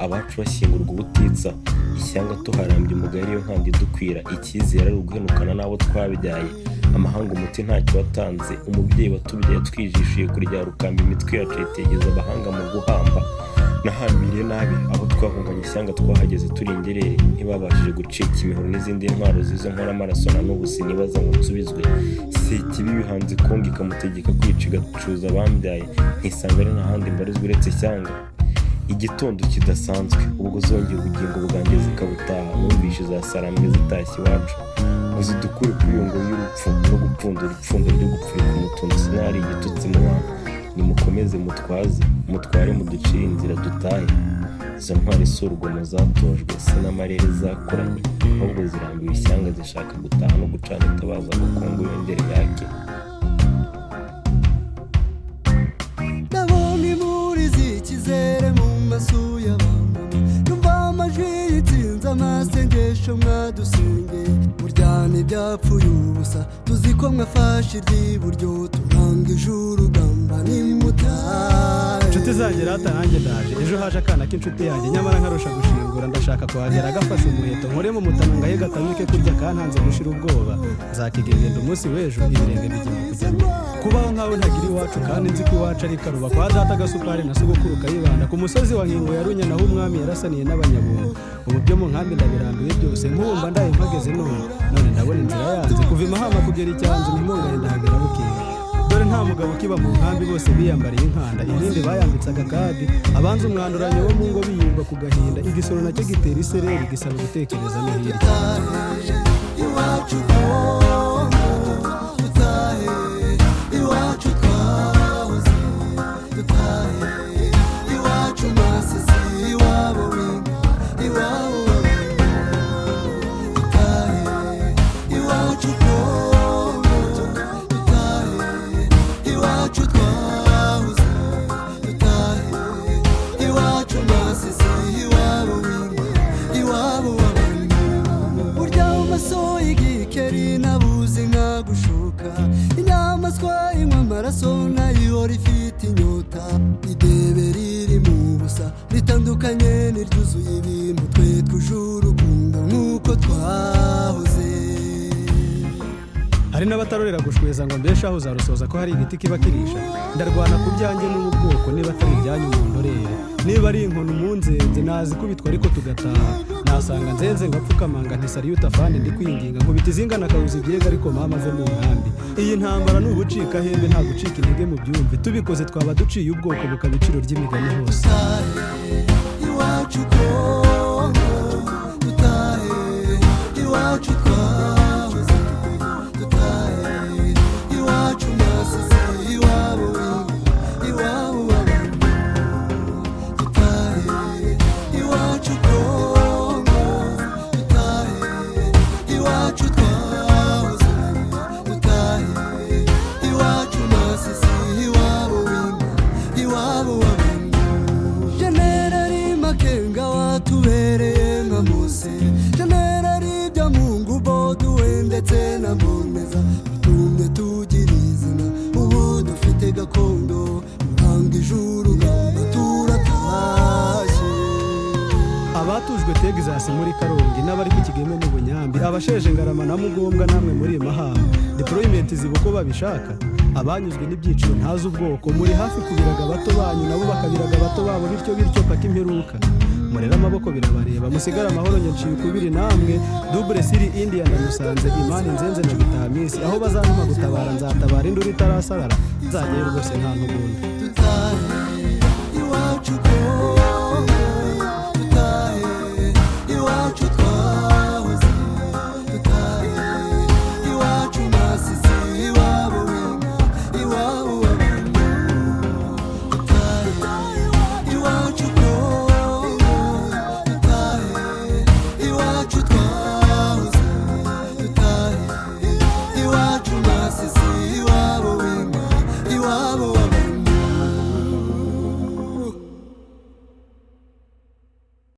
abacu bashyingurwa ubutitsa, ishyanga tuharambye umugari yo nkandi dukwira, icyizere ari uguhenukana n'abo twabyaye, amahanga umuti ntacyo watanze, umubyeyi watubyaye twijishuye kurya rukamba, imitwe yacu yitegeza abahanga mu guhamba, nahambiriye nabi abo twahunganye ishyanga twahageze turi ingerere, ntibabashije gucika imihoro n'izindi ntwaro zizo nkora amaraso, na n'ubu sinibaza ngo nsubizwe, Sekibi bihanze konga ikamutegeka kwica igacuza abambyaye, ntisanga ari n'ahandi mbarizwa uretse ishyanga. Igitondo kidasanzwe ubwo zongera ubugingo bwanjye zikabutaha, numvishe za saramwe zitashye iwacu, muzidukure kuri iyo ngoro y'urupfu no gupfundura ipfundo ryo gupfurika umutunzi, sinari igitutsi mu bantu, nimukomeze mutwaze mutware muducire inzira dutahe, izo ntwari si urugomo zatojwe, si n'amarere zakoranye, ahubwo zirambiwe ishyanga zishaka gutaha no gucana itabaza ngo Kongo yongere yake. Nabonye muri zikizere mu maso y'abantu, numva amajwi yitsinze amasengesho mwadusengeye, burya ntibyapfuye ubusa, tuzi ko mwafashe iry'iburyo turangije urugamba nimutahe. Inshuti zanjye rata nanjye ndaje, ejo haje akana k'inshuti yanjye nyamara nkarusha gushingura, ndashaka kuhagera agafashe umuheto, nkore mu mutano ngahe gatamike kurya kantanze gushira ubwoba, nzakigenda umunsi w'ejo ibirenge bigiye kujyamo. Kubaho nkawe ntagira iwacu kandi nzi ko iwacu ari Karuba kwa data Gasupari na sogokuru Kayibanda, ku musozi wa Nkingo ya Runya naho umwami yarasaniye n'abanyabungo, ubu byo mu nkambi ndabirambiwe byose, nk'ubumva ndaye mpageze none ndabona inzira yanze, kuva Imahama kugera Icyanzu ntimungaye ndahagera bukeye. Dore nta mugabo kiba mu nkambi, bose biyambariye inkanda, irindi bayambitsaga kadi, abanza umwanduranyo wo mu ngo biyumva ku gahinda, igisoro nacyo gitera isereri gisaba gutekereza no hirya. Inyamaswa inywa amaraso nayo rifite inyota, idebe riri mu busa ritandukanye n'iryuzuye ibintu, twe twuje urukundo nk'uko twahoze. Hari n'abatarorera gushweza ngo mbeshaho uzarusoza ko hari igiti kiba kirisha, ndarwana ku byanjye n'ubwoko niba atari ibyanyu mu ndorere, niba ari inkono umunzenze nazikubitwa ariko tugataha, nasanga nzenze ngapfukamanga ntisari utafandi ndi kwinginga, nkubita izingana kabuza ibyega ariko mama ave mu nkambi. Iyi ntambara ni ubucika hembe nta gucika intege mu byumve, tubikoze twaba duciye ubwoko bukaba iciro ry'imigani hose. Iwacu Kongo dutahe, iwacu twahoze dutahe, iwacu Masisi iwabo iwabo w'abantu dutahe, iwacu Kongo dutahe, iwacu twahoze dutahe, iwacu Masisi iwabo w'abantu. Generali Makenga watubereye nka Mose, Generali Byamungu Boduwe ndetse na Mboneza, dutumye tugira izina, ubu dufite gakondo, turangije urugamba turatashye. Abatujwe Texas muri Karongi n'abari ku Kigeme mu Bunyambi, abasheje Ngarama na Mugombwa namwe muri Mahama, deployment ziba uko babishaka, abanyuzwe n'ibyiciro ntazi ubwoko, muri hafi kubiraga bato banyu nabo bakabiraga bato babo, bityo paka imperuka, murera amaboko birabareba, musigara amahoro nyanciye ukubiri namwe, Double Siri India na Musanze, Imani Nzenze na Bitamisi, aho bazantuma gutabara nzatabara, induru itarasarara nzagera rwose nta ntugunda.